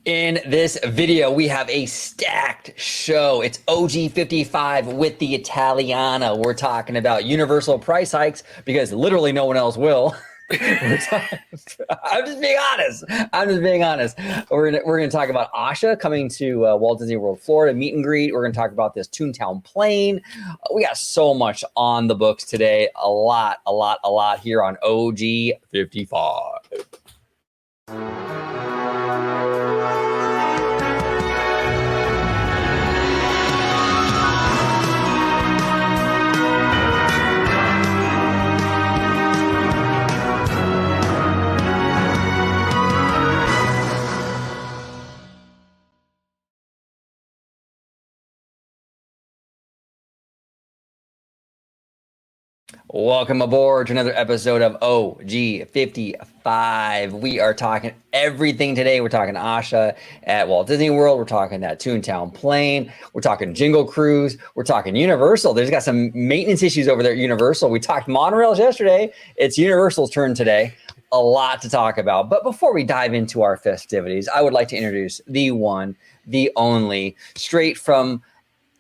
In this video, we have a stacked show. It's OG 55 with the Italiana. We're talking about universal price hikes because literally no one else will. I'm just being honest. We're gonna talk about Asha coming to Walt Disney World Florida meet and greet. We're gonna talk about this Toontown plane. We got so much on the books today. A lot here on OG 55. Welcome aboard to another episode of OG 55. We are talking everything today. We're talking Asha at Walt Disney World. We're talking that Toontown plane. We're talking Jingle Cruise. We're talking Universal. There's got some maintenance issues over there at Universal. We talked monorails yesterday. It's Universal's turn today. A lot to talk about. But before we dive into our festivities, I would like to introduce the one, the only, straight from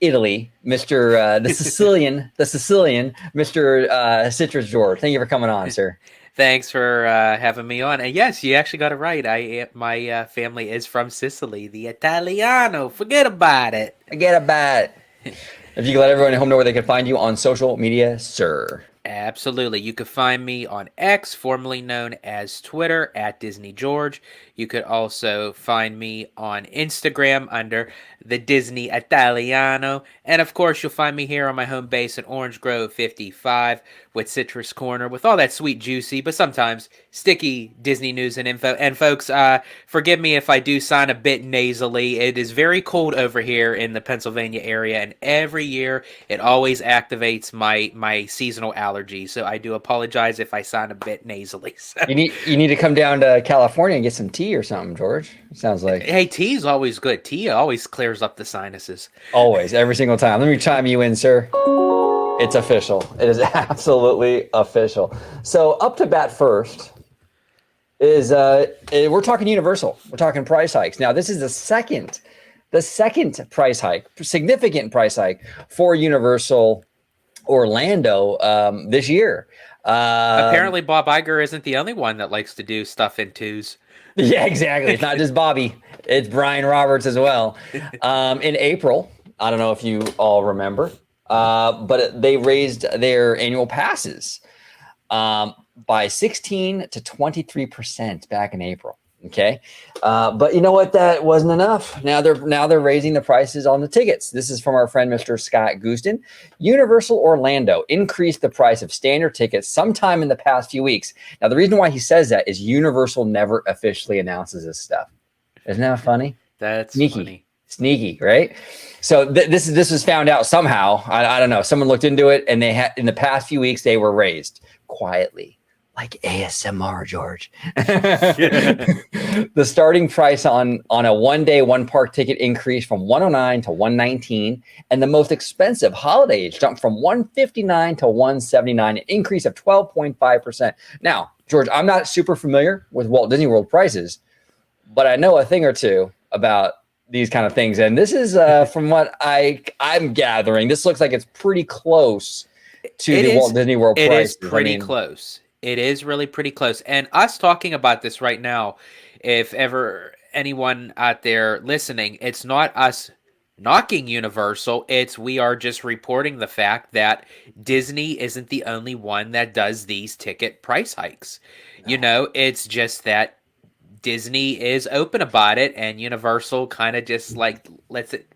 Italy, Mr. the Sicilian, Mr. Citrus George. Thank you for coming on, sir. Thanks for having me on. And yes, you actually got it right. My family is from Sicily, the Italiano. Forget about it. If you could let everyone at home know where they can find you on social media, sir. Absolutely. You could find me on X, formerly known as Twitter, at Disney George. You could also find me on Instagram under the Disney Italiano. And of course, you'll find me here on my home base at Orange Grove 55 with Citrus Corner with all that sweet, juicy, but sometimes sticky Disney news and info. And folks, forgive me if I do sound a bit nasally. It is very cold over here in the Pennsylvania area, and every year it always activates my seasonal allergy. So I do apologize if I sound a bit nasally. So. You need to come down to California and get some tea or something, George. Sounds like. Hey, tea is always good. Tea always clears up the sinuses. Always, every single time. Let me chime you in, sir. It's official. It is absolutely official. So up to bat first is we're talking Universal. We're talking price hikes. Now this is the second price hike, significant price hike for Universal Orlando this year. Apparently, Bob Iger isn't the only one that likes to do stuff in twos. Yeah, exactly. It's not just Bobby. It's Brian Roberts as well. In April, I don't know if you all remember, but they raised their annual passes by 16 to 23% back in April. Okay, but you know what? That wasn't enough. Now they're raising the prices on the tickets. This is from our friend Mr. Scott Gooston. Universal Orlando increased the price of standard tickets sometime in the past few weeks. Now the reason why he says that is Universal never officially announces this stuff. Isn't that funny? That's sneaky, right? So this was found out somehow. I don't know. Someone looked into it, and they had in the past few weeks they were raised quietly. Like ASMR, George. The starting price on a one-day, one-park ticket increased from $109 to $119, and the most expensive holiday age jumped from $159 to $179, an increase of 12.5%. Now, George, I'm not super familiar with Walt Disney World prices, but I know a thing or two about these kind of things, and this is from what I'm gathering. This looks like it's pretty close to the Walt Disney World price. It is pretty close. It is really pretty close. And us talking about this right now, if ever anyone out there listening, it's not us knocking Universal. We are just reporting the fact that Disney isn't the only one that does these ticket price hikes. No. You know, it's just that Disney is open about it, and Universal kind of just like lets it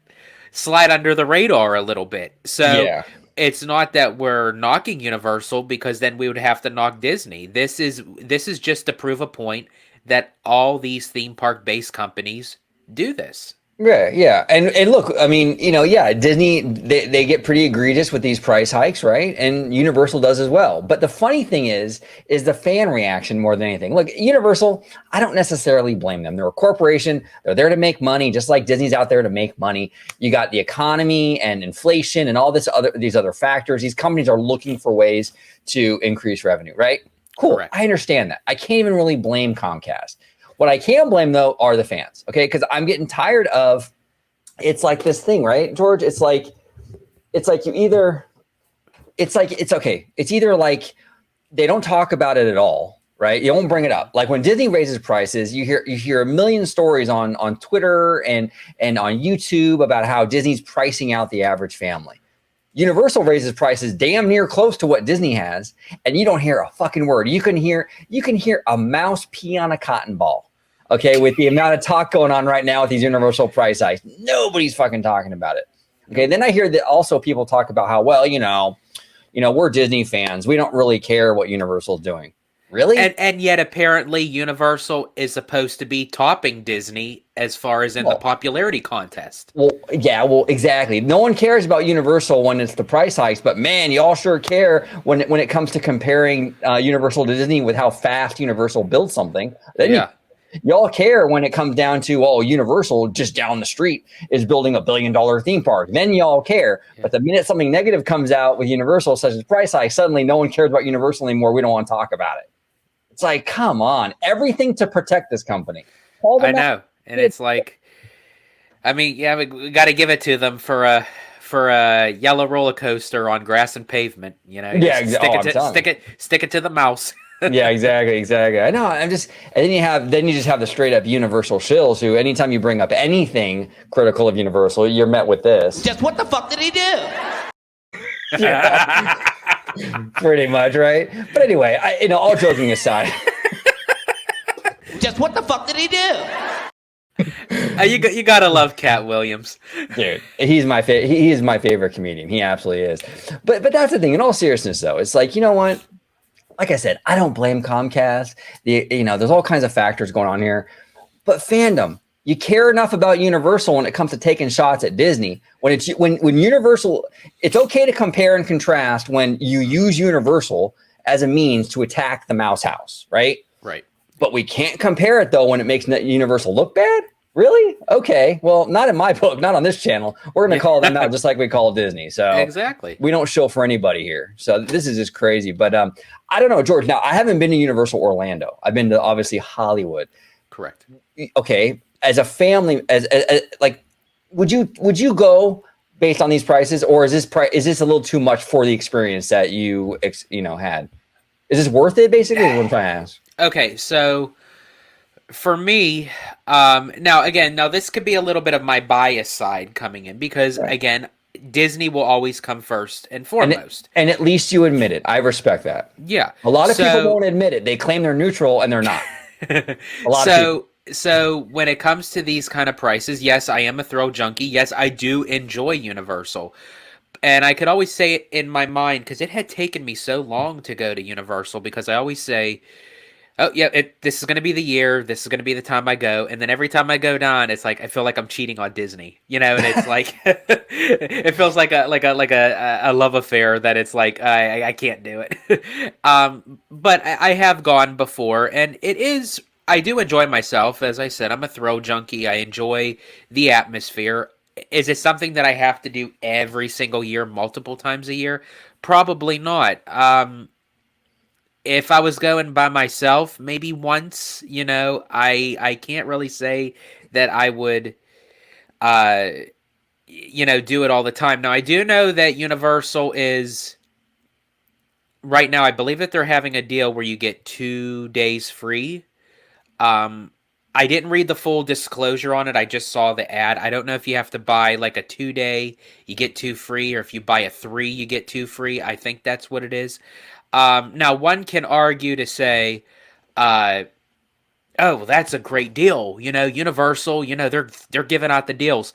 slide under the radar a little bit. So yeah. It's not that we're knocking Universal, because then we would have to knock Disney. This is just to prove a point that all these theme park based companies do this. Yeah. And look, I mean, Disney, they get pretty egregious with these price hikes, right? And Universal does as well. But the funny thing is the fan reaction more than anything. Look, Universal, I don't necessarily blame them. They're a corporation. They're there to make money, just like Disney's out there to make money. You got the economy and inflation and all these other factors. These companies are looking for ways to increase revenue, right? Cool. Correct. I understand that. I can't even really blame Comcast. What I can blame though are the fans, okay? Because I'm getting tired of. It's like this thing, right, George? It's like you either. It's like it's okay. It's either like they don't talk about it at all, right? You don't bring it up. Like when Disney raises prices, you hear a million stories on Twitter and on YouTube about how Disney's pricing out the average family. Universal raises prices damn near close to what Disney has, and you don't hear a fucking word. You can hear a mouse pee on a cotton ball. Okay, with the amount of talk going on right now with these Universal price hikes, nobody's fucking talking about it. Okay, then I hear that also people talk about how, well, we're Disney fans. We don't really care what Universal's doing. Really? And yet apparently Universal is supposed to be topping Disney as far as in the popularity contest. Well, yeah, well, exactly. No one cares about Universal when it's the price hikes, but man, y'all sure care when it comes to comparing Universal to Disney with how fast Universal builds something. Then y'all care when it comes down to, Universal just down the street is building $1 billion theme park. Then y'all care. Yeah. But the minute something negative comes out with Universal, such as price hike, suddenly no one cares about Universal anymore. We don't want to talk about it. It's like, come on, everything to protect this company. I know. And it's like, I mean, yeah, we got to give it to them for a yellow roller coaster on grass and pavement. Yeah, stick it to the mouse. Yeah, exactly. I know. And then you just have the straight up Universal shills who, anytime you bring up anything critical of Universal, you're met with this. Just what the fuck did he do? Yeah. Pretty much, right? But anyway, all joking aside. Just what the fuck did he do? You gotta love Cat Williams, dude. He's my favorite. He is my favorite comedian. He absolutely is. But that's the thing. In all seriousness, though, it's like, you know what? Like I said, I don't blame Comcast. There's all kinds of factors going on here. But fandom, you care enough about Universal when it comes to taking shots at Disney. When Universal, it's okay to compare and contrast when you use Universal as a means to attack the Mouse House, right? Right. But we can't compare it though when it makes Universal look bad. Really? Okay. Well, not in my book, not on this channel. We're going to call them out just like we call Disney. So exactly, we don't show for anybody here. So this is just crazy. But I don't know, George. Now I haven't been to Universal Orlando. I've been to obviously Hollywood. Correct. Okay. As a family, as like, would you go based on these prices, or is this a little too much for the experience that you had? Is this worth it? Basically, is what I'm trying to ask. Okay, so for me, now this could be a little bit of my bias side coming in because again, Disney will always come first and foremost. And at least you admit it. I respect that. Yeah. A lot of people won't admit it. They claim they're neutral and they're not. A lot of people. So when it comes to these kind of prices, yes, I am a thrill junkie. Yes, I do enjoy Universal. And I could always say it in my mind because it had taken me so long to go to Universal because I always say, oh, yeah, this is going to be the year. This is going to be the time I go. And then every time I go down, it's like I feel like I'm cheating on Disney, and it's like it feels like a love affair that it's like I can't do it. But I have gone before, and I do enjoy myself. As I said, I'm a thrill junkie. I enjoy the atmosphere. Is it something that I have to do every single year, multiple times a year? Probably not. If I was going by myself, maybe once, I can't really say that I would, do it all the time. Now, I do know that Universal is, right now, I believe that they're having a deal where you get 2 days free. I didn't read the full disclosure on it. I just saw the ad. I don't know if you have to buy like a 2-day, you get 2 free, or if you buy a 3, you get 2 free. I think that's what it is. Now, one can argue to say, oh, that's a great deal. Universal, they're giving out the deals.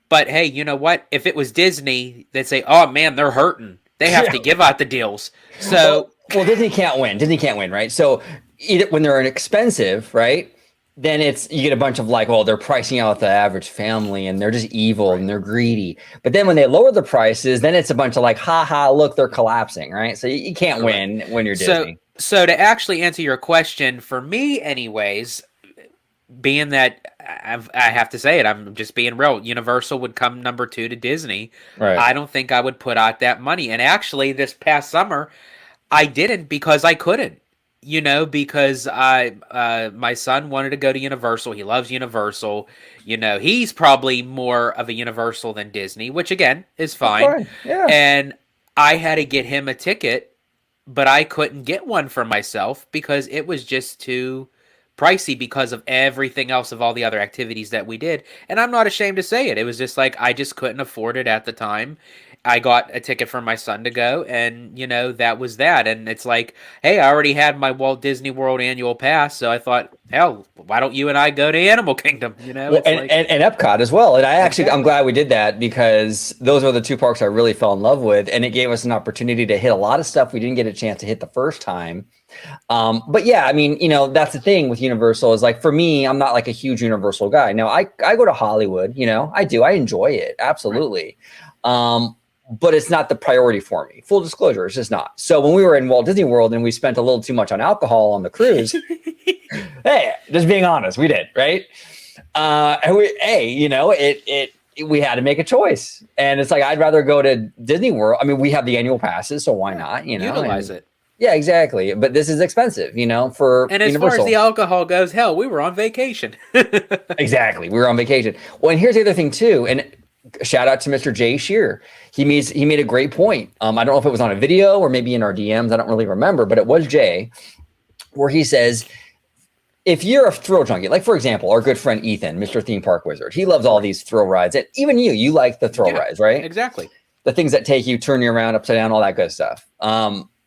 But hey, you know what? If it was Disney, they'd say, oh man, they're hurting. They have to give out the deals. So, well, Disney can't win. Disney can't win, right? So either when they're inexpensive, right? Then you get a bunch of like, well, they're pricing out the average family and they're just evil and they're greedy. But then when they lower the prices, then it's a bunch of like, look, they're collapsing, right? So you can't win when you're Disney. So to actually answer your question, for me anyways, being that I have to say it, I'm just being real. Universal would come number 2 to Disney. Right. I don't think I would put out that money. And actually this past summer, I didn't because I couldn't. you know, because my son wanted to go to Universal. He loves Universal. You know, he's probably more of a Universal than Disney, which again is That's fine. fine. Yeah. And I had to get him a ticket, but I couldn't get one for myself because it was just too pricey because of everything else of all the other activities that we did. And I'm not ashamed to say it. It was just like I just couldn't afford it at the time. I got a ticket for my son to go, and you know, that was that. And it's like, hey, I already had my Walt Disney World annual pass, so I thought, hell, why don't you and I go to Animal Kingdom? You know, Well, it's like and Epcot as well. And I'm exactly. glad we did that because those were the two parks I really fell in love with. And it gave us an opportunity to hit a lot of stuff we didn't get a chance to hit the first time. But yeah, I mean, you know, that's the thing with Universal is like, for me, I'm not like a huge Universal guy. Now I go to Hollywood, you know, I do, I enjoy it. Absolutely. But it's not the priority for me. Full disclosure, it's just not. So when we were in Walt Disney World and we spent a little too much on alcohol on the cruise, hey, just being honest, we did, right? And you know, we had to make a choice. And it's like, I'd rather go to Disney World. I mean, we have the annual passes, so why not, you know? Utilize it. Yeah, exactly. But this is expensive, you know, for And as Universal. far as the alcohol goes, hell, we were on vacation. Exactly. We were on vacation. Well, and here's the other thing too. And shout out to Mr. Jay Shear. He made a great point. I don't know if it was on a video or maybe in our DMs. I don't really remember, but it was Jay, where he says, if you're a thrill junkie, like for example, our good friend Ethan, Mr. Theme Park Wizard, he loves all these thrill rides. And even you like the thrill rides, right? Exactly. The things that take you, turn you around, upside down, all that good stuff.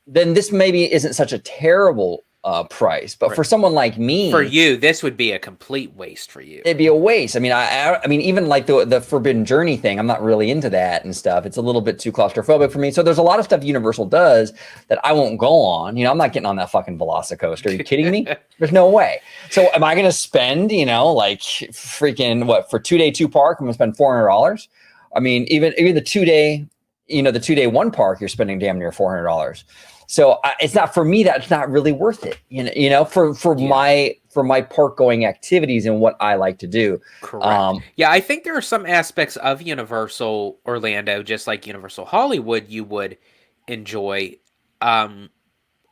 Then this maybe isn't such a terrible price, but for someone like me, for you, this would be a complete waste for you. it'd be a waste. I mean, I mean, even like the Forbidden Journey thing, I'm not really into that and stuff. It's a little bit too claustrophobic for me. So there's a lot of stuff Universal does that I won't go on. You know, I'm not getting on that fucking Velocicoaster. Are you kidding me? There's no way. So am I going to spend, you know, like freaking what for 2 day 2 park? I'm going to spend $400. I mean, even the 2 day, you know, the 2 day 1 park, you're spending damn near $400. So it's not for me. That's not really worth it. You know, for my park going activities and what I like to do. Correct. Yeah, I think there are some aspects of Universal Orlando, just like Universal Hollywood, you would enjoy. But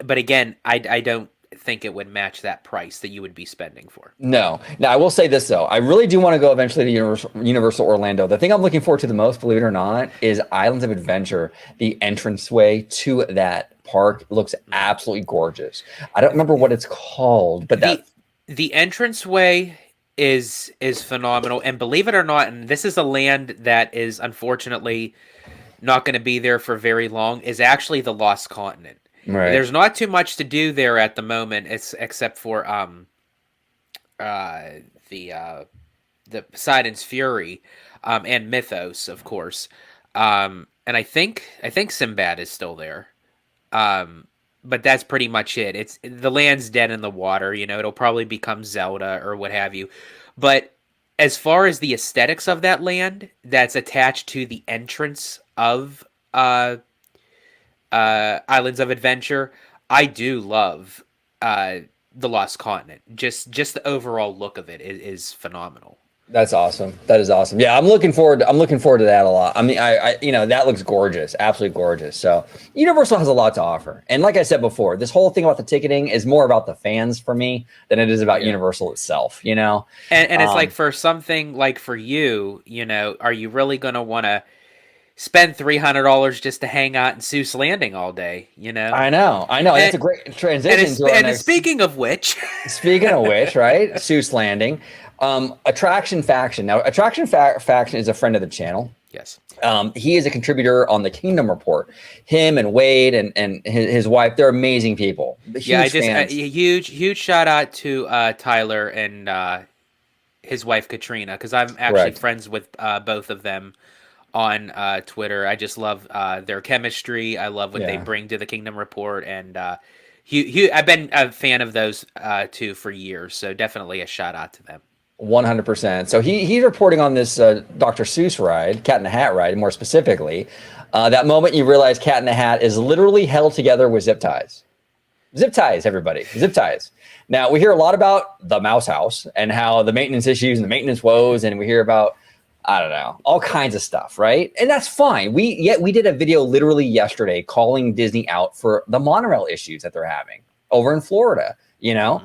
again, I don't think it would match that price that you would be spending for. No. Now, I will say this, though. I really do want to go eventually to Universal Orlando. The thing I'm looking forward to the most, believe it or not, is Islands of Adventure. The entranceway to that park looks absolutely gorgeous. I don't remember what it's called, but the entranceway is phenomenal. And believe it or not, and this is a land that is unfortunately not going to be there for very long, is actually the Lost Continent. Right. There's not too much to do there at the moment, except for the Poseidon's Fury, and Mythos, of course, and I think Sinbad is still there, but that's pretty much it. It's the land's dead in the water. You know, it'll probably become Zelda or what have you, but as far as the aesthetics of that land that's attached to the entrance of Islands of Adventure, I do love the Lost Continent. Just the overall look of it is phenomenal. That's awesome. That is awesome. Yeah, I'm looking forward to that a lot. I mean, I you know, that looks gorgeous, absolutely gorgeous. So Universal has a lot to offer. And like I said before, this whole thing about the ticketing is more about the fans for me than it is about Universal itself, you know? And it's like for something like for you, you know, are you really going to want to spend $300 just to hang out in Seuss Landing all day, you know? I know. That's a great transition. Speaking of which, right? Seuss Landing. Attraction Faction. Now, Attraction Faction is a friend of the channel. yes. He is a contributor on the Kingdom Report. Him and Wade and his wife, they're amazing people. A huge shout out to Tyler and his wife Katrina, because I'm actually friends with both of them on Twitter. I just love their chemistry. I love what they bring to the Kingdom Report, and I've been a fan of those two for years. So definitely a shout out to them. 100%. So he's reporting on this Dr. Seuss ride, Cat in the Hat ride, more specifically. That moment you realize Cat in the Hat is literally held together with zip ties. Zip ties, everybody. Zip ties. Now, we hear a lot about the Mouse House and how the maintenance issues and the maintenance woes, and we hear about, I don't know, all kinds of stuff, right? And that's fine. We did a video literally yesterday calling Disney out for the monorail issues that they're having. over in Florida, you know.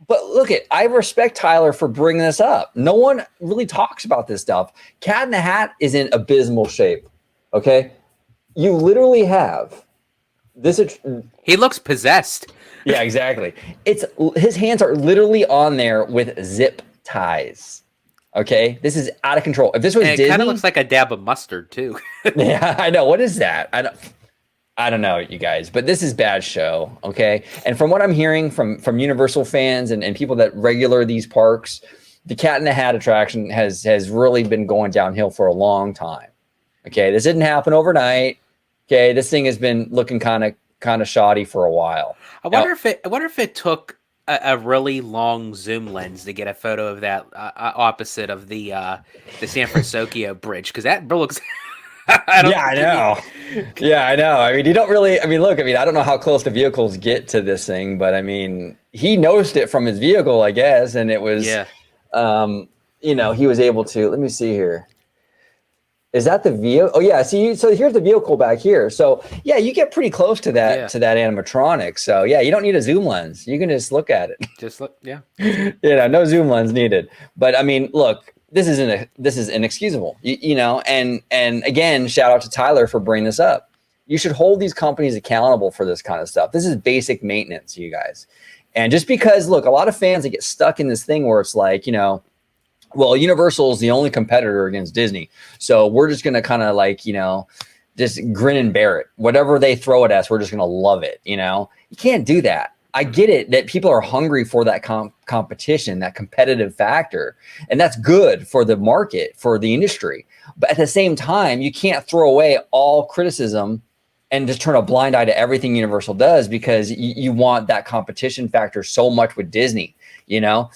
But look, I respect Tyler for bringing this up. No one really talks about this stuff. Cat in the Hat is in abysmal shape. Okay, you literally have this. He looks possessed. Yeah, exactly. His hands are literally on there with zip ties. Okay, this is out of control. If this was And it Disney, kind of looks like a dab of mustard too. yeah, I know. What is that? I don't know, you guys, but this is bad show, okay? And from what I'm hearing from Universal fans and people that regular these parks, the Cat in the Hat attraction has really been going downhill for a long time. Okay, this didn't happen overnight. Okay, this thing has been looking kind of shoddy for a while. I wonder if it took a really long zoom lens to get a photo of that opposite of the San Francisco bridge, because that looks. I know. Yeah, I know. I mean, you don't really. I mean, look. I mean, I don't know how close the vehicles get to this thing, but I mean, he noticed it from his vehicle, I guess, and it was. Yeah. You know, he was able to. Let me see here. Is that the vehicle? Oh yeah. See, so here's the vehicle back here. So yeah, you get pretty close to that animatronic. So yeah, you don't need a zoom lens. You can just look at it. Just look. Yeah. No zoom lens needed. But I mean, look, this is inexcusable. You know, and again, shout out to Tyler for bringing this up. You should hold these companies accountable for this kind of stuff. This is basic maintenance, you guys. And just because, look, a lot of fans, they get stuck in this thing where it's like, you know, well, Universal is the only competitor against Disney. So we're just going to kind of like, you know, just grin and bear it. Whatever they throw at us, we're just going to love it. You know, you can't do that. I get it that people are hungry for that competition, that competitive factor. And that's good for the market, for the industry. But at the same time, you can't throw away all criticism and just turn a blind eye to everything Universal does because you want that competition factor so much with Disney, you know?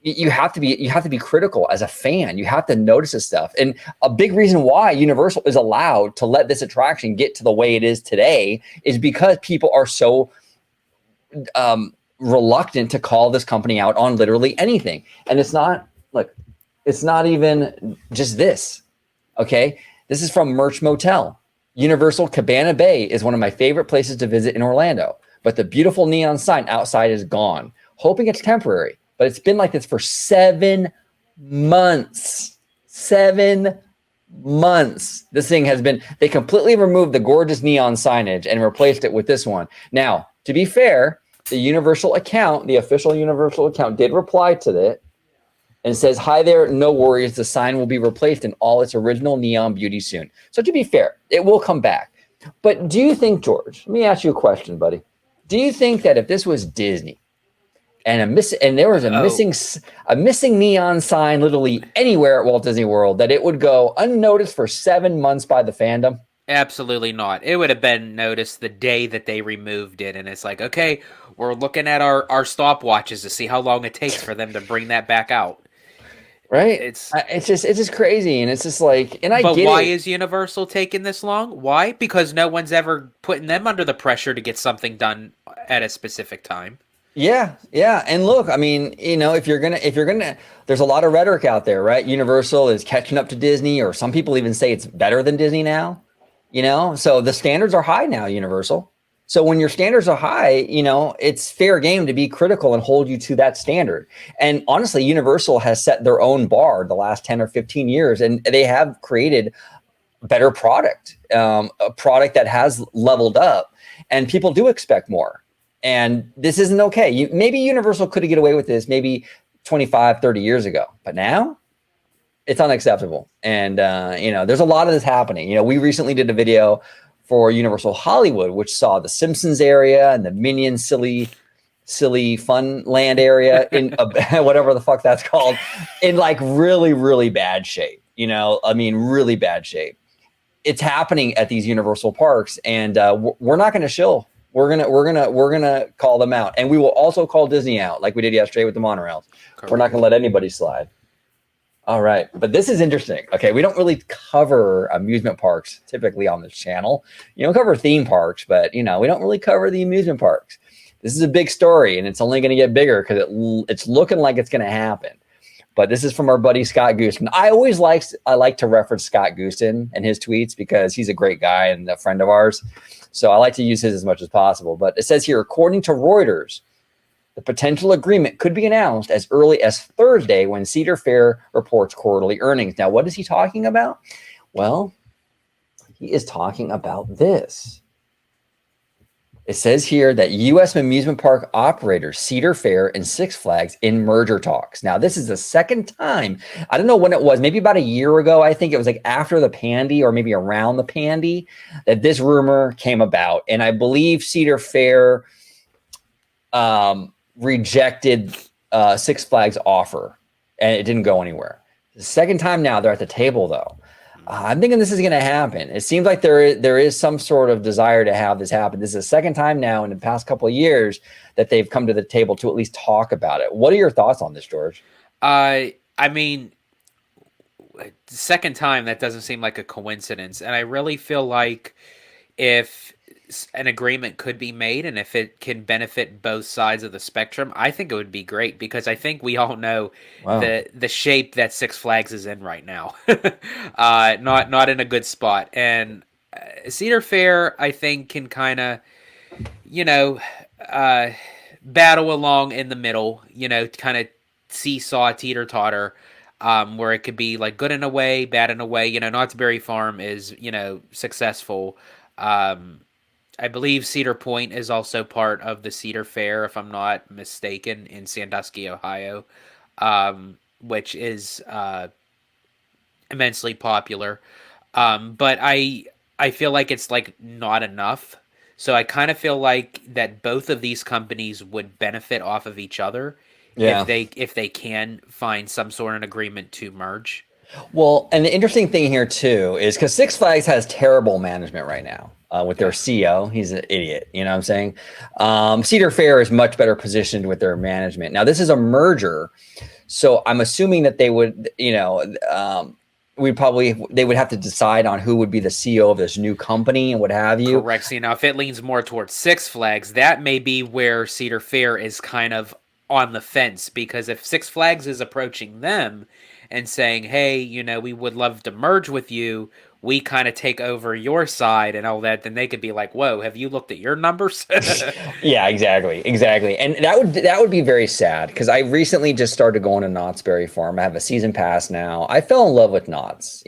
You have to be critical as a fan. You have to notice this stuff. And a big reason why Universal is allowed to let this attraction get to the way it is today is because people are so reluctant to call this company out on literally anything. And it's not even just this. Okay. This is from Merch Motel. Universal Cabana Bay is one of my favorite places to visit in Orlando, but the beautiful neon sign outside is gone. Hoping it's temporary. But it's been like this for 7 months. 7 months. This thing has been, they completely removed the gorgeous neon signage and replaced it with this one. Now, to be fair, the Universal account, the official Universal account did reply to that and says, hi there, no worries. The sign will be replaced in all its original neon beauty soon. So to be fair, it will come back. But do you think, George, let me ask you a question, buddy. Do you think that if this was Disney, and there was a missing neon sign literally anywhere at Walt Disney World, that it would go unnoticed for 7 months by the fandom? Absolutely not. It would have been noticed the day that they removed it, and it's like, okay, we're looking at our stopwatches to see how long it takes for them to bring that back out. Right? It's just crazy, and it's just like, and but why is Universal taking this long? Why? Because no one's ever putting them under the pressure to get something done at a specific time. Yeah. And look, I mean, you know, if you're gonna, there's a lot of rhetoric out there, right? Universal is catching up to Disney, or some people even say it's better than Disney now, you know? So the standards are high now, Universal. So when your standards are high, you know, it's fair game to be critical and hold you to that standard. And honestly, Universal has set their own bar the last 10 or 15 years, and they have created better product, a product that has leveled up, and people do expect more. And this isn't okay. Maybe Universal could have get away with this maybe 25, 30 years ago, but now it's unacceptable. And, you know, there's a lot of this happening. You know, we recently did a video for Universal Hollywood, which saw the Simpsons area and the Minions silly fun land area in whatever the fuck that's called, in like really, really bad shape. You know, I mean, really bad shape. It's happening at these Universal parks, and we're not going to shill. We're gonna call them out, and we will also call Disney out, like we did yesterday with the monorails. Correct. We're not gonna let anybody slide. All right, but this is interesting. Okay, we don't really cover amusement parks typically on this channel. You don't cover theme parks, but you know, we don't really cover the amusement parks. This is a big story, and it's only going to get bigger because it's looking like it's going to happen. But this is from our buddy Scott Gooston. I like to reference Scott Gooston and his tweets because he's a great guy and a friend of ours. So I like to use his as much as possible. But it says here, according to Reuters, the potential agreement could be announced as early as Thursday when Cedar Fair reports quarterly earnings. Now, what is he talking about? Well, he is talking about this. It says here that U.S. amusement park operators Cedar Fair and Six Flags in merger talks. Now, this is the second time. I don't know when it was, maybe about a year ago. I think it was like after the Pandy or maybe around the Pandy that this rumor came about. And I believe Cedar Fair rejected Six Flags' offer and it didn't go anywhere. The second time now they're at the table, though. I'm thinking this is going to happen. It seems like there is some sort of desire to have this happen. This is the second time now in the past couple of years that they've come to the table to at least talk about it. What are your thoughts on this, George? I mean, the second time, that doesn't seem like a coincidence. And I really feel like if an agreement could be made and if it can benefit both sides of the spectrum, I think it would be great because I think we all know the shape that Six Flags is in right now. Not in a good spot. And Cedar Fair, I think, can kind of, battle along in the middle, kind of seesaw, teeter-totter, where it could be like good in a way, bad in a way. Knott's Berry Farm is, successful. I believe Cedar Point is also part of the Cedar Fair, if I'm not mistaken, in Sandusky, Ohio, which is immensely popular. But I feel like it's like not enough. So I kind of feel like that both of these companies would benefit off of each other if they can find some sort of agreement to merge. Well, and the interesting thing here too is because Six Flags has terrible management right now. With their CEO, he's an idiot. You know what I'm saying? Cedar Fair is much better positioned with their management. Now, this is a merger, so I'm assuming that they would, they would have to decide on who would be the CEO of this new company and what have you. Correct. See, now if it leans more towards Six Flags, that may be where Cedar Fair is kind of on the fence, because if Six Flags is approaching them and saying, hey, we would love to merge with you, we kind of take over your side and all that, then they could be like, whoa, have you looked at your numbers? Yeah, exactly. And that would be very sad, because I recently just started going to Knott's Berry Farm. I have a season pass now. I fell in love with Knott's.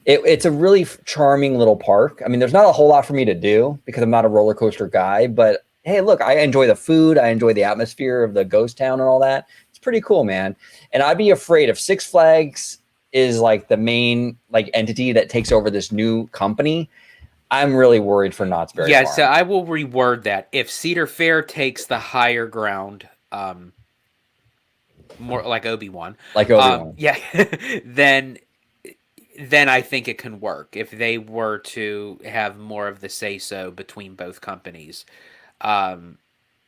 It's a really charming little park. I mean, there's not a whole lot for me to do because I'm not a roller coaster guy, but hey, look, I enjoy the food. I enjoy the atmosphere of the ghost town and all that. It's pretty cool, man. And I'd be afraid if Six Flags is like the main entity that takes over this new company, I'm really worried for Knott's Berry Farm. So I will reword that. If Cedar Fair takes the higher ground, more like Obi-Wan. Then I think it can work if they were to have more of the say-so between both companies.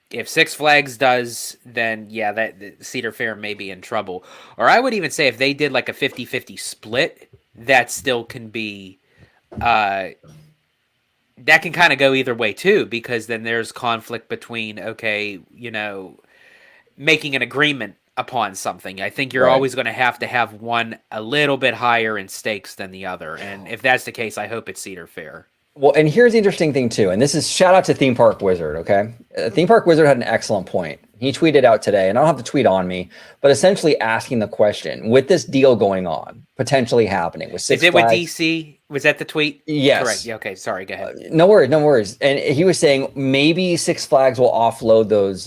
If Six Flags does, then that Cedar Fair may be in trouble. Or I would even say if they did like a 50-50 split, that still can be, that can kind of go either way too, because then there's conflict between, making an agreement upon something. I think you're always going to have one a little bit higher in stakes than the other. And if that's the case, I hope it's Cedar Fair. Well, and here's the interesting thing too, and this is shout out to Theme Park Wizard, okay? Theme Park Wizard had an excellent point. He tweeted out today, and I don't have to tweet on me, but essentially asking the question, with this deal going on, potentially happening with Six Flags. Is it with DC? Was that the tweet? Yes. Correct. Yeah, okay, sorry, go ahead. No worries. And he was saying maybe Six Flags will offload those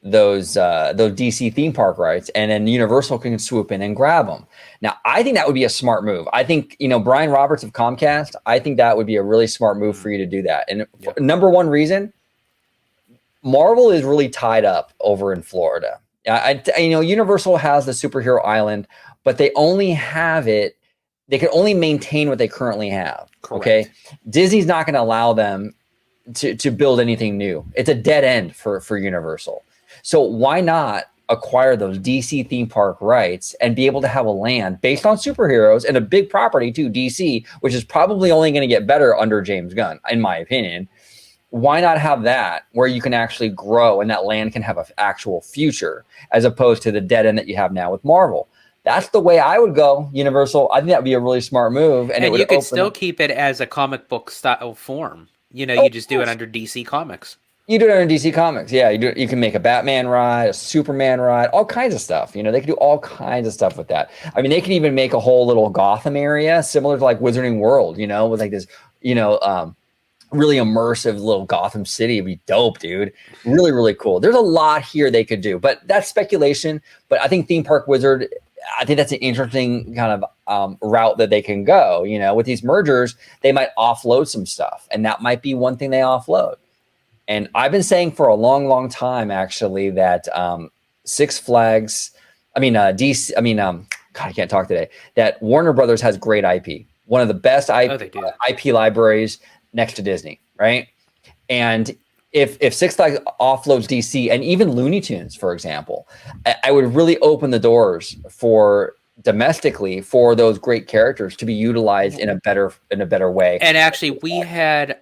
DC theme park rights, and then Universal can swoop in and grab them. Now, I think that would be a smart move. I think, Brian Roberts of Comcast, I think that would be a really smart move for you to do that. And number one reason, Marvel is really tied up over in Florida. Universal has the superhero island, but they only have it. They can only maintain what they currently have. Correct. Okay. Disney's not going to allow them to build anything new. It's a dead end for Universal. So why not acquire those DC theme park rights and be able to have a land based on superheroes and a big property too, DC, which is probably only going to get better under James Gunn, in my opinion. Why not have that where you can actually grow and that land can have an actual future as opposed to the dead end that you have now with Marvel? That's the way I would go, Universal. I think that would be a really smart move, and it And would you could open still up. keep it as a comic book style form. Oh, You of just do it course. under DC Comics. You do it under DC Comics. Yeah, you do. You can make a Batman ride, a Superman ride, all kinds of stuff. They can do all kinds of stuff with that. I mean, they can even make a whole little Gotham area similar to like Wizarding World. With like this, you know, um, really immersive little Gotham City. It'd be dope, dude. Really, really cool. There's a lot here they could do, but that's speculation. But I think Theme Park Wizard, I think that's an interesting kind of route that they can go. With these mergers, they might offload some stuff, and that might be one thing they offload. And I've been saying for a long, long time, actually, that Six Flags, DC, God, I can't talk today, that Warner Brothers has great IP, one of the best Oh, they do. IP libraries next to Disney, right? And if Six Flags offloads DC and even Looney Tunes, for example, I would really open the doors for domestically for those great characters to be utilized in a better way. And actually, we had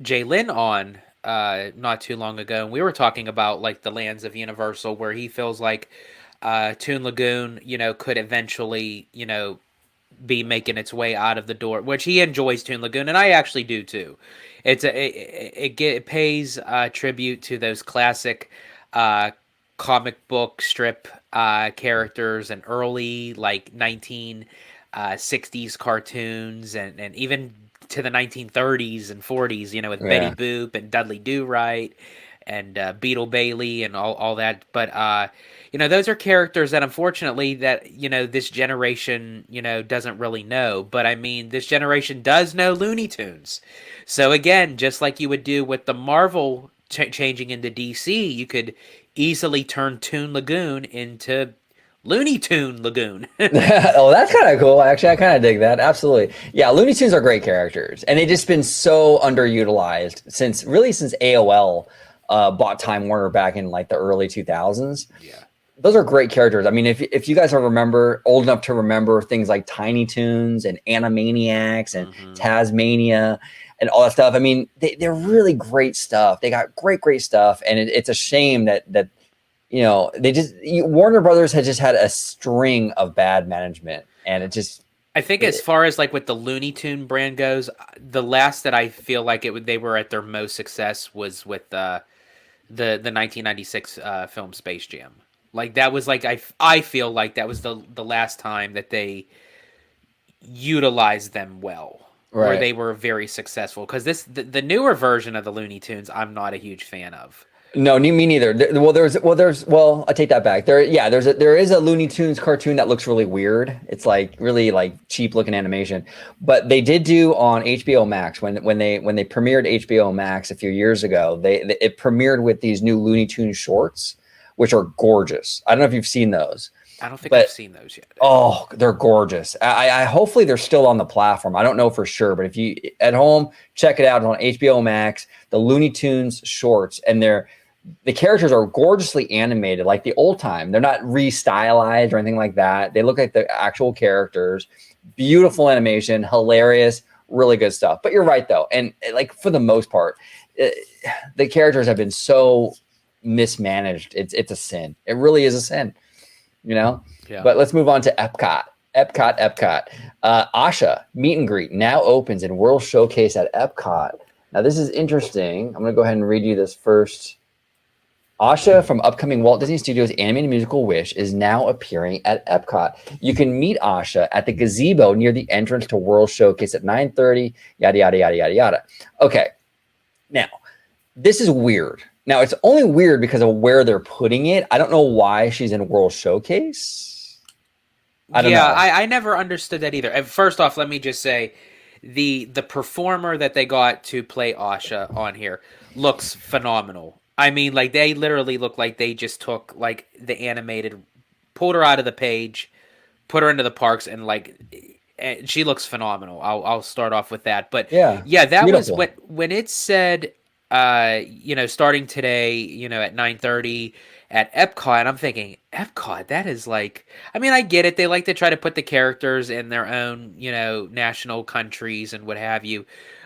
Jay Lynn on not too long ago, and we were talking about like the lands of Universal, where he feels like Toon Lagoon, could eventually, be making its way out of the door, which he enjoys Toon Lagoon, and I actually do too. It pays tribute to those classic comic book strip characters and early like 1960s cartoons and even to the 1930s and 40s, with Betty Yeah. Boop and Dudley Do-Right and Beetle Bailey and all that. But those are characters that unfortunately that this generation doesn't really know. But I mean, this generation does know Looney Tunes. So again, just like you would do with the Marvel changing into DC, you could easily turn Toon Lagoon into Looney Tune Lagoon. Oh, that's kind of cool. Actually, I kind of dig that. Absolutely. Yeah, Looney Tunes are great characters, and they've just been so underutilized since AOL bought Time Warner back in like the early 2000s. Yeah. Those are great characters. I mean, if you guys are old enough to remember things like Tiny Toons and Animaniacs and Tasmania and all that stuff, I mean, they're really great stuff. They got great stuff, and it's a shame that Warner Brothers has just had a string of bad management, and I think as far as like with the Looney Tune brand goes, the last that I feel like they were at their most success was with the 1996 film Space Jam. Like that was like I feel like that was the last time that they utilized them well, where Right. they were very successful. Because the newer version of the Looney Tunes, I'm not a huge fan of. No, me neither. I take that back. There is a Looney Tunes cartoon that looks really weird. It's like really like cheap looking animation, but they did do on HBO Max when they premiered HBO Max a few years ago. It premiered with these new Looney Tunes shorts, which are gorgeous. I don't know if you've seen those. I don't think But I've seen those yet. oh, they're gorgeous. I hopefully they're still on the platform. I don't know for sure, but if you at home check it out on HBO Max, the Looney Tunes shorts, and the characters are gorgeously animated like the old time. They're not re-stylized or anything like that. They look like the actual characters. Beautiful animation, hilarious, really good stuff. But you're right though, and like for the most part, the characters have been so mismanaged. It's a sin. It really is a sin. Yeah. But let's move on to EPCOT. EPCOT. Asha meet and greet now opens in World Showcase at EPCOT. Now this is interesting. I'm going to go ahead and read you this first. Asha from upcoming Walt Disney Studios animated musical Wish is now appearing at EPCOT. You can meet Asha at the gazebo near the entrance to World Showcase at 9:30. Yada yada yada yada yada. Okay, now this is weird. Now it's only weird because of where they're putting it. I don't know why she's in World Showcase. I don't know. I never understood that either. And first off, let me just say the performer that they got to play Asha on here looks phenomenal. I mean, like they literally look like they just took like the animated, pulled her out of the page, put her into the parks, and she looks phenomenal. I'll start off with that. But Yeah, that beautiful. was when it said starting today, at 9:30 at EPCOT, I'm thinking, EPCOT, that is like, I mean, I get it. They like to try to put the characters in their own, national countries and what have you.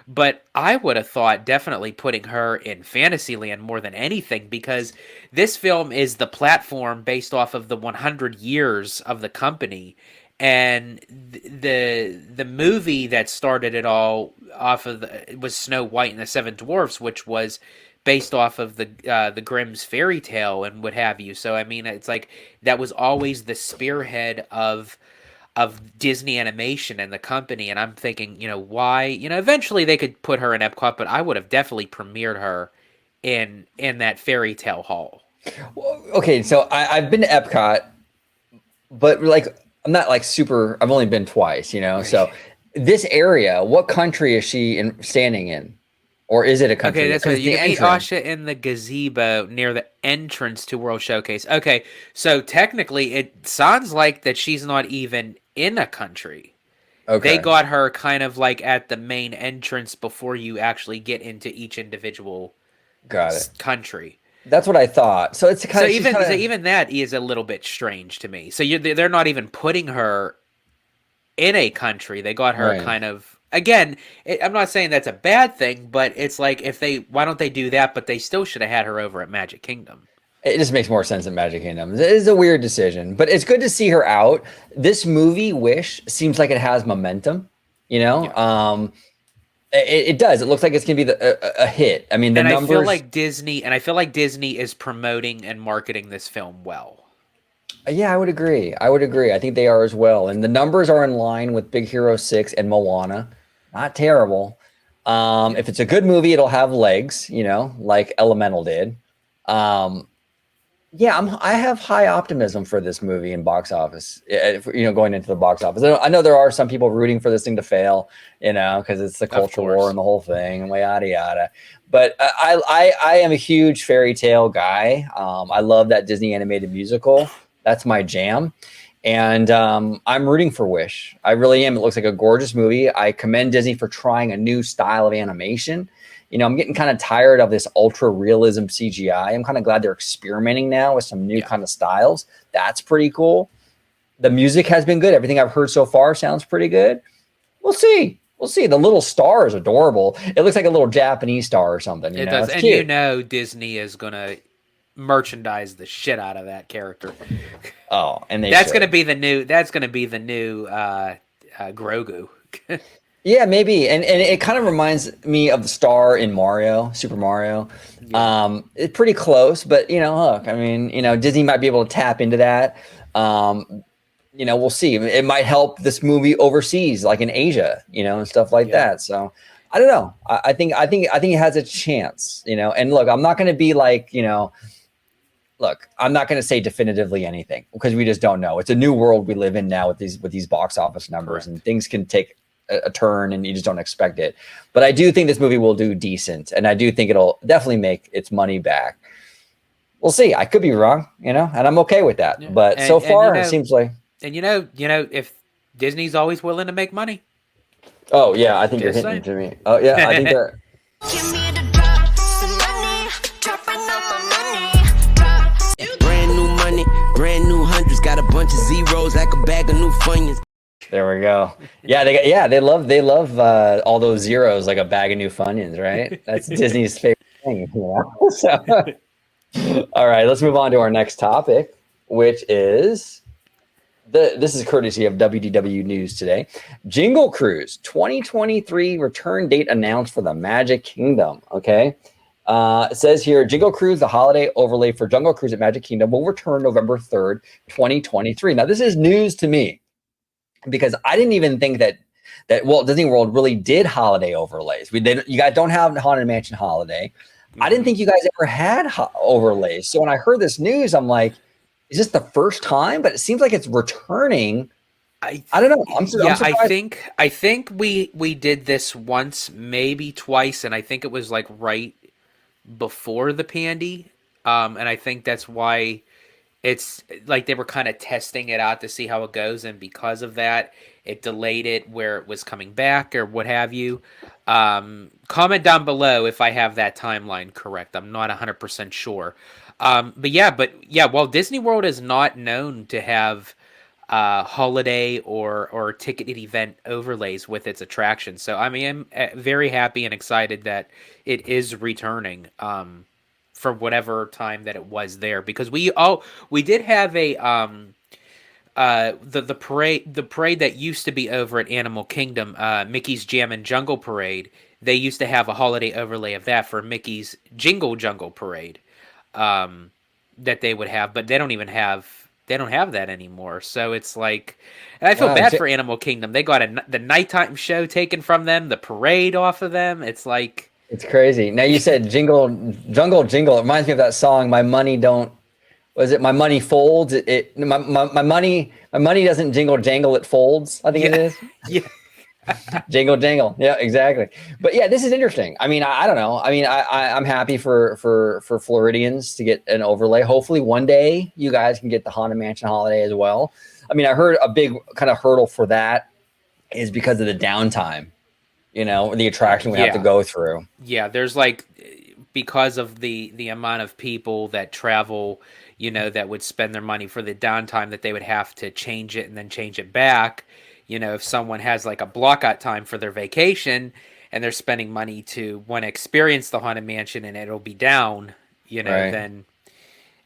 But I would have thought definitely putting her in Fantasyland more than anything, because this film is the platform based off of the 100 years of the company, and the movie that started it all off of was Snow White and the Seven Dwarfs, which was based off of the Grimm's fairy tale and what have you. So I mean, it's like that was always the spearhead of Disney Animation and the company. And I'm thinking, why? Eventually they could put her in Epcot, but I would have definitely premiered her in that fairy tale hall. Well, okay, so I've been to Epcot, but like I'm not like super. I've only been twice, So this area, what country is she standing in, or is it a country? Okay, that's Because what you the can meet entrance. Asha in the gazebo near the entrance to World Showcase. Okay, so technically it sounds like that she's not even in a country. They Okay, got her kind of like at the main entrance before you actually get into each individual got it. country. That's what I thought. So it's kind So of she's even kind so of even that is a little bit strange to me. So they're not even putting her in a country. They got her right. kind of again. I'm not saying that's a bad thing, but it's like why don't they do that? But they still should have had her over at Magic Kingdom. It just makes more sense than Magic Kingdom. It is a weird decision, but it's good to see her out. This movie, Wish, seems like it has momentum. You know, Yeah. it does. It looks like it's gonna be a hit. I mean, the And I feel numbers. like Disney is promoting and marketing this film well. Yeah, I would agree. I would agree. I think they are as well. And the numbers are in line with Big Hero 6 and Moana. Not terrible. Yeah. If it's a good movie, it'll have legs, like Elemental did. Um, yeah, I have high optimism for this movie in box office, going into the box office. I know there are some people rooting for this thing to fail, because it's the culture war and the whole thing and yada yada. But I am a huge fairy tale guy. I love that Disney animated musical. That's my jam. And I'm rooting for Wish. I really am. It looks like a gorgeous movie. I commend Disney for trying a new style of animation. I'm getting kind of tired of this ultra realism CGI. I'm kind of glad they're experimenting now with some new kind of styles. That's pretty cool. The music has been good. Everything I've heard so far sounds pretty good. We'll see. We'll see. The little star is adorable. It looks like a little Japanese star or something. It does, It's and cute. Disney is gonna merchandise the shit out of that character. Oh, and That's gonna be the new. That's gonna be the new Grogu. Yeah, maybe. And it kind of reminds me of the star in Mario, Super Mario. It's pretty close, but look, I mean, Disney might be able to tap into that. We'll see. It might help this movie overseas, like in Asia, and stuff like that. So I don't know. I think it has a chance, and look, I'm not gonna be like, look, I'm not going to say definitively anything because we just don't know. It's a new world we live in now with these box office numbers, and things can take a turn and you just don't expect it. But I do think this movie will do decent, and I do think it'll definitely make its money back. We'll see. I could be wrong, and I'm okay with that. Yeah. But so far, it seems like. And if Disney's always willing to make money. Oh yeah, I think Just you're hitting saying. to me. Oh yeah, I think they're. Give me the drop, some money, dropping on my money. Drop. Brand new money, brand new hundreds, got a bunch of zeros like a bag of new Funyuns. There we go. Yeah, they love all those zeros like a bag of new Funyuns, right? That's Disney's favorite thing. So, all right, let's move on to our next topic, which is this is courtesy of WDW News today. Jingle Cruise 2023 return date announced for the Magic Kingdom. Okay. It says here, Jingle Cruise, the holiday overlay for Jungle Cruise at Magic Kingdom, will return November 3rd, 2023. Now, this is news to me because I didn't even think that Walt Disney World really did holiday overlays. You guys don't have Haunted Mansion holiday. I didn't think you guys ever had overlays. So when I heard this news, I'm like, is this the first time? But it seems like it's returning. I don't know. I'm surprised. I think we did this once, maybe twice, and I think it was like right before the pandy. And I think that's why it's like they were kind of testing it out to see how it goes, and because of that, it delayed it where it was coming back or what have you. Comment down below if I have that timeline correct. I'm not 100% sure. But yeah, Walt Disney World is not known to have holiday or ticketed event overlays with its attractions. So I mean, I'm very happy and excited that it is returning for whatever time that it was there, because we did have a the parade that used to be over at Animal Kingdom, Mickey's Jam and Jungle Parade. They used to have a holiday overlay of that for Mickey's Jingle Jungle Parade, that they would have, but they don't have that anymore. So it's like, and I feel Wow, bad for Animal Kingdom. They got the nighttime show taken from them, the parade off of them. It's like, it's crazy. Now you said Jungle Jingle. It reminds me of that song. My money don't. Was it my money folds? My money doesn't jingle jangle. It folds. I think it is. yeah. Jingle jangle. Yeah, exactly. But yeah, this is interesting. I mean, I don't know. I mean, I'm happy for Floridians to get an overlay. Hopefully one day you guys can get the Haunted Mansion holiday as well. I mean, I heard a big kind of hurdle for that is because of the downtime, the attraction we have to go through. Yeah, there's like, because of the amount of people that travel, that would spend their money for the downtime, that they would have to change it and then change it back. If someone has like a block out time for their vacation and they're spending money to want to experience the Haunted Mansion and it'll be down, Right. then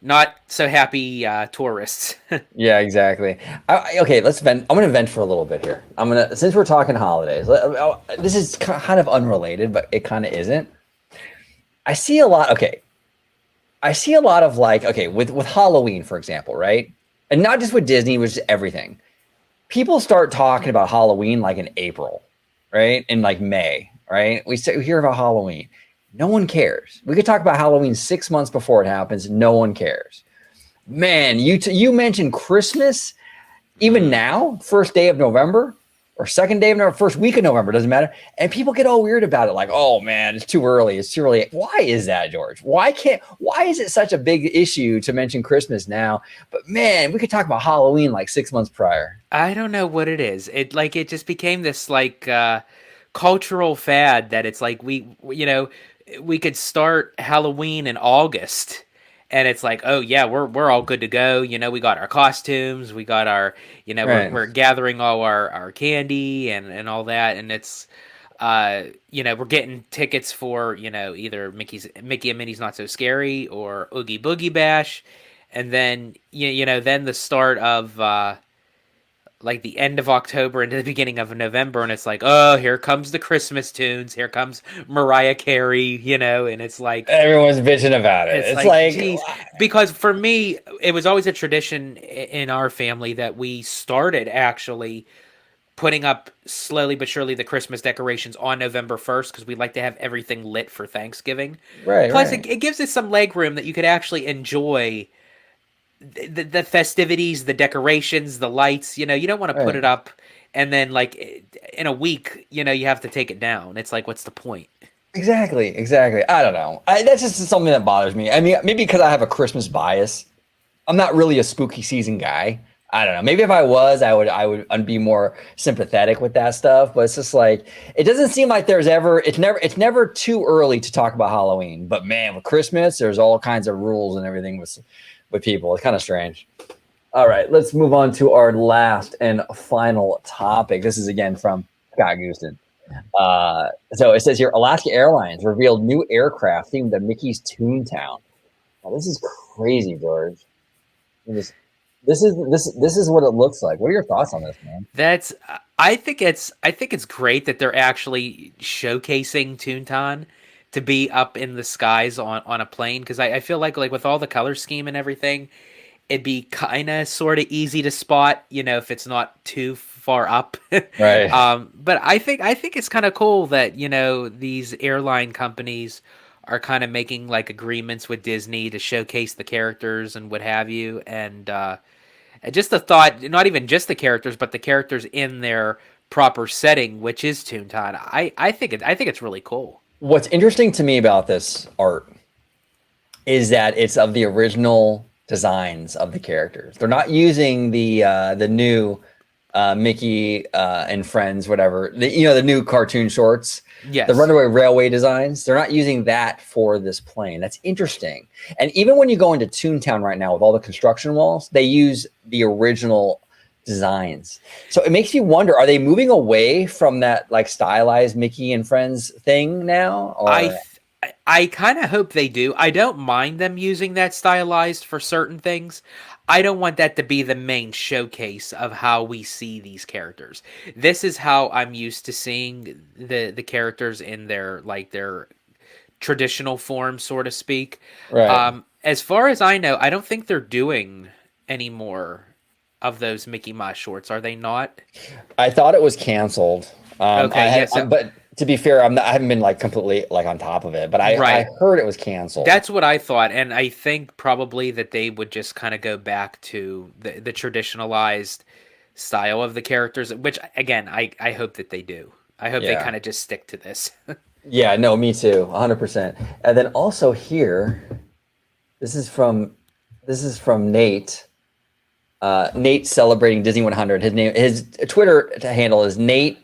not so happy tourists. Yeah, exactly. Okay, let's vent. I'm going to vent for a little bit here. Since we're talking holidays, this is kind of unrelated, but it kind of isn't. I see a lot of like, okay, with Halloween, for example, right? And not just with Disney, which is everything. People start talking about Halloween like in April, right? In like May, right? We hear about Halloween. No one cares. We could talk about Halloween 6 months before it happens. No one cares. Man, you mentioned Christmas. Even now, first day of November or second day of November, first week of November, doesn't matter. And people get all weird about it. Like, oh man, it's too early. It's too early. Why is that, George? Why is it such a big issue to mention Christmas now? But man, we could talk about Halloween like 6 months prior. I don't know what it is. It just became this like cultural fad that it's like we could start Halloween in August and it's like, oh yeah, we're all good to go. We got our costumes, we got our, Right. we're gathering all our candy and all that, and it's we're getting tickets for, either Mickey and Minnie's Not So Scary or Oogie Boogie Bash, and then then the start of like the end of October into the beginning of November, and it's like, oh, here comes the Christmas tunes, here comes Mariah Carey, and it's like Everyone's bitching about it. It's like geez. Because for me, it was always a tradition in our family that we started actually putting up slowly but surely the Christmas decorations on November 1st, because we like to have everything lit for Thanksgiving. Right. Plus, right. it gives us some leg room that you could actually enjoy the festivities, the decorations, the lights. You don't want to put Right. it up and then like in a week, you have to take it down. It's like, what's the point? Exactly. I don't know. That's just something that bothers me. I mean, maybe because I have a Christmas bias. I'm not really a spooky season guy. I don't know. Maybe if I was, I'd be more sympathetic with that stuff. But it's just like, it doesn't seem like it's never too early to talk about Halloween. But man, with Christmas, there's all kinds of rules and everything with people. It's kind of strange. All right, let's move on to our last and final topic. This is again from Scott Gooston. So it says here, Alaska Airlines revealed new aircraft themed to Mickey's Toontown. Oh, this is crazy, George. This is what it looks like. What are your thoughts on this, man? I think it's great that they're actually showcasing Toontown to be up in the skies on a plane, because I feel like with all the color scheme and everything, it'd be kind of sort of easy to spot, if it's not too far up. Right. But I think it's kind of cool that these airline companies are kind of making like agreements with Disney to showcase the characters and what have you, and just the thought, not even just the characters, but the characters in their proper setting, which is Toontown. I think it's really cool. What's interesting to me about this art is that it's of the original designs of the characters. They're not using the new Mickey and Friends, whatever, the new cartoon shorts. Yes. The Runaway Railway designs. They're not using that for this plane. That's interesting. And even when you go into Toontown right now with all the construction walls, they use the original designs. So it makes you wonder, are they moving away from that like stylized Mickey and Friends thing now? Or I kind of hope they do. I don't mind them using that stylized for certain things. I don't want that to be the main showcase of how we see these characters. This is how I'm used to seeing the characters in their traditional form, so to speak. right. As far as I know, I don't think they're doing any more of those Mickey Mouse shorts. Are they not? I thought it was canceled. Okay, yes. But to be fair, I haven't been like completely like on top of it, but I Right. heard it was canceled. That's what I thought, and I think probably that they would just kind of go back to the traditionalized style of the characters, which again, I hope that they do. I hope they Yeah. kind of just stick to this. Yeah, no, me too, 100%. And then also here, this is from Nate. Nate celebrating Disney 100. His Twitter handle is Nate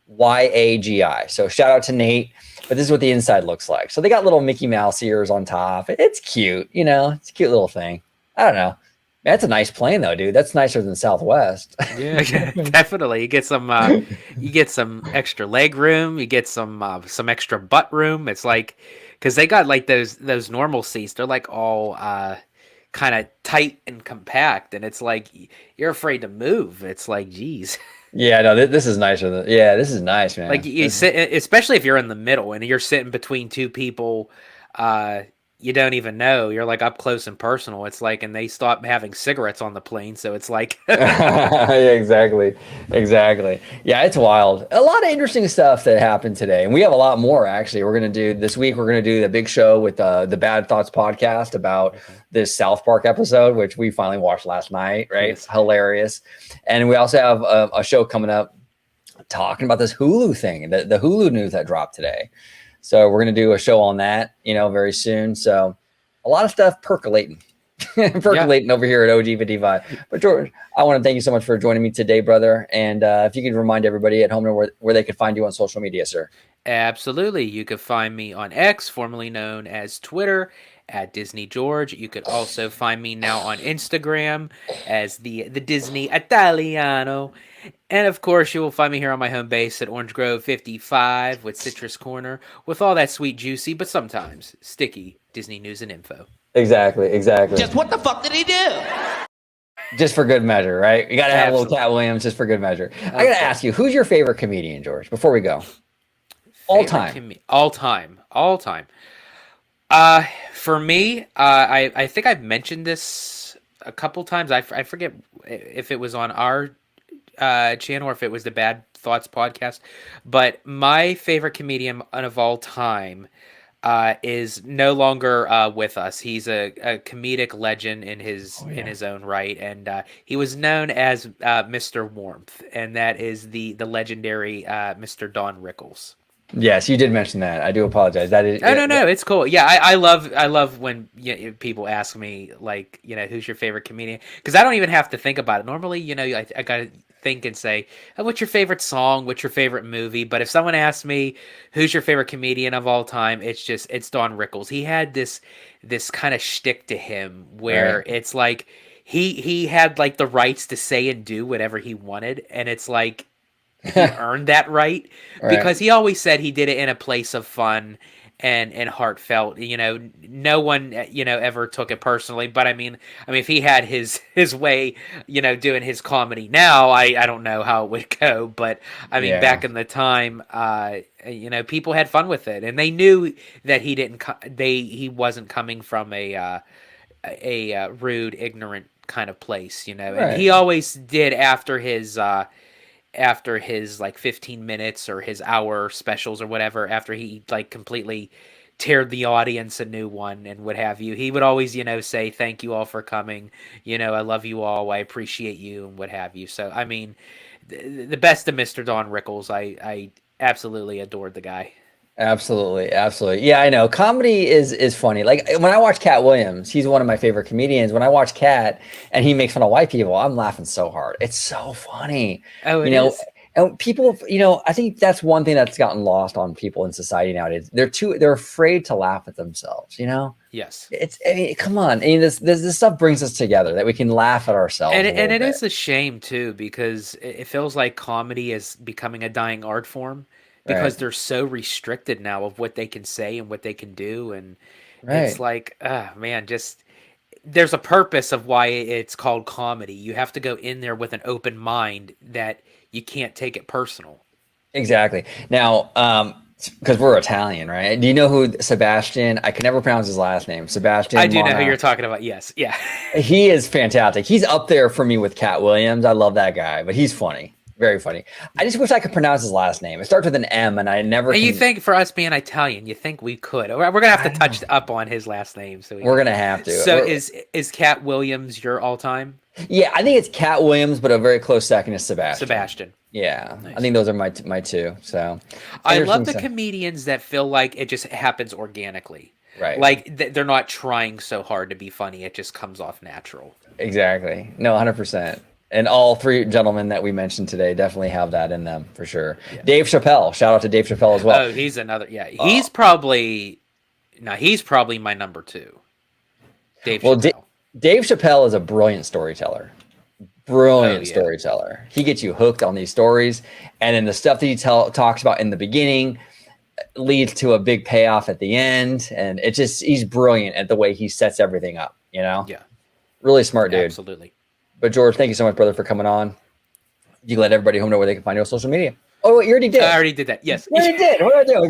YAGI. So shout out to Nate. But this is what the inside looks like. So they got little Mickey Mouse ears on top. It's cute, you know. It's a cute little thing. I don't know. That's a nice plane though, dude. That's nicer than Southwest. Yeah, definitely. You get some extra leg room. You get some extra butt room. It's like because they got like those normal seats. They're like all kind of tight and compact, and it's like you're afraid to move. It's like, geez. Yeah, no, this is nicer than. Yeah, this is nice, man. Like you sit, especially if you're in the middle and you're sitting between two people, you don't even know. You're like up close and personal. It's like, and they stop having cigarettes on the plane, so it's like, yeah, exactly. Yeah, it's wild. A lot of interesting stuff that happened today, and we have a lot more. Actually, we're gonna do this week. We're gonna do the big show with the Bad Thoughts podcast about this South Park episode, which we finally watched last night. Right, Yes. It's hilarious, and we also have a show coming up talking about this Hulu thing, the Hulu news that dropped today. So we're gonna do a show on that, very soon. So a lot of stuff percolating. Over here at OG55. But George, I want to thank you so much for joining me today, brother. And if you could remind everybody at home where they could find you on social media, sir. absolutely. You could find me on X, formerly known as Twitter, at Disney George. You could also find me now on Instagram as the Disney Italiano. And of course, you will find me here on my home base at Orange Grove 55 with Citrus Corner with all that sweet, juicy, but sometimes sticky Disney news and info. Exactly. Just what the fuck did he do? Just for good measure, right? You got to have a little Absolutely. Cat Williams just for good measure. I got to ask you, who's your favorite comedian, George, before we go? All time. All time. For me, I think I've mentioned this a couple times. I forget if it was on our channel or if it was the Bad Thoughts podcast, but my favorite comedian of all time is no longer with us. He's a comedic legend in his own right, and he was known as Mr. Warmth, and that is the legendary Mr. Don Rickles. Yes, you did mention that. I do apologize. That is. No, it's cool. Yeah, I love when people ask me like, who's your favorite comedian? Because I don't even have to think about it. Normally, I gotta think and say, oh, what's your favorite song? What's your favorite movie? But if someone asks me who's your favorite comedian of all time, it's Don Rickles. He had this kind of shtick to him where it's like he had like the rights to say and do whatever he wanted, and it's like he earned that right because he always said he did it in a place of fun and heartfelt. No one ever took it personally, but I mean if he had his way doing his comedy now, I don't know how it would go, but I mean back in the time people had fun with it, and they knew that he wasn't coming from a rude, ignorant kind of place, and he always did after his like 15 minutes or his hour specials or whatever, after he like completely teared the audience a new one and what have you, he would always say thank you all for coming, I love you all, I appreciate you, and what have you. So I mean the best of Mr. Don Rickles. I absolutely adored the guy. Absolutely. Yeah, I know. Comedy is funny. Like when I watch Cat Williams, he's one of my favorite comedians. When I watch Cat and he makes fun of white people, I'm laughing so hard. It's so funny. Oh, it is. And people, I think that's one thing that's gotten lost on people in society nowadays. They're afraid to laugh at themselves. Yes. Come on. This stuff brings us together that we can laugh at ourselves. And it is a shame too, because it feels like comedy is becoming a dying art form because they're so restricted now of what they can say and what they can do. And it's like, man, just there's a purpose of why it's called comedy. You have to go in there with an open mind that you can't take it personal. Exactly. Now, because we're Italian, right? Do you know who Sebastian? I can never pronounce his last name. Sebastian. I do know who you're talking about. Yes. Yeah. He is fantastic. He's up there for me with Cat Williams. I love that guy, but he's funny. Very funny. I just wish I could pronounce his last name. It starts with an M, and I never. And you think for us being Italian, you think we could? We're gonna have to touch up on his last name. So we're gonna have to. So is Cat Williams your all time? Yeah, I think it's Cat Williams, but a very close second is Sebastian. Sebastian. Yeah, nice. I think those are my two. So I love the comedians that feel like it just happens organically. Right. Like they're not trying so hard to be funny; it just comes off natural. Exactly. No, 100%. And all three gentlemen that we mentioned today definitely have that in them for sure. Yeah. Dave Chappelle, shout out to Dave Chappelle as well. Oh, he's another. Yeah, he's probably my number two. Dave Chappelle. Dave Chappelle is a brilliant storyteller. Storyteller. He gets you hooked on these stories, and then the stuff that he talks about in the beginning leads to a big payoff at the end, and he's brilliant at the way he sets everything up. Yeah, really smart dude. Absolutely. But George, thank you so much, brother, for coming on. You let everybody home know where they can find you on social media. Oh, you already did. I already did that. Yes. You already did. What do I do?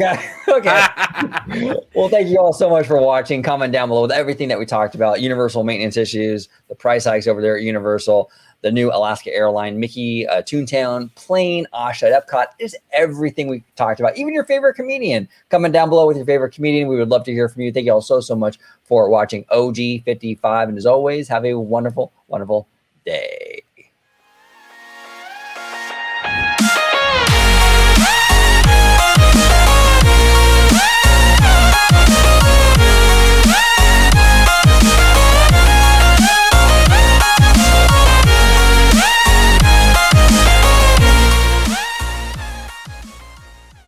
Okay. Well, thank you all so much for watching. Comment down below with everything that we talked about. Universal maintenance issues, the price hikes over there at Universal, the new Alaska Airline, Mickey, Toontown, plane, Asha at EPCOT. It's everything we talked about. Even your favorite comedian. Comment down below with your favorite comedian. We would love to hear from you. Thank you all so much for watching OG55. And as always, have a wonderful, wonderful day.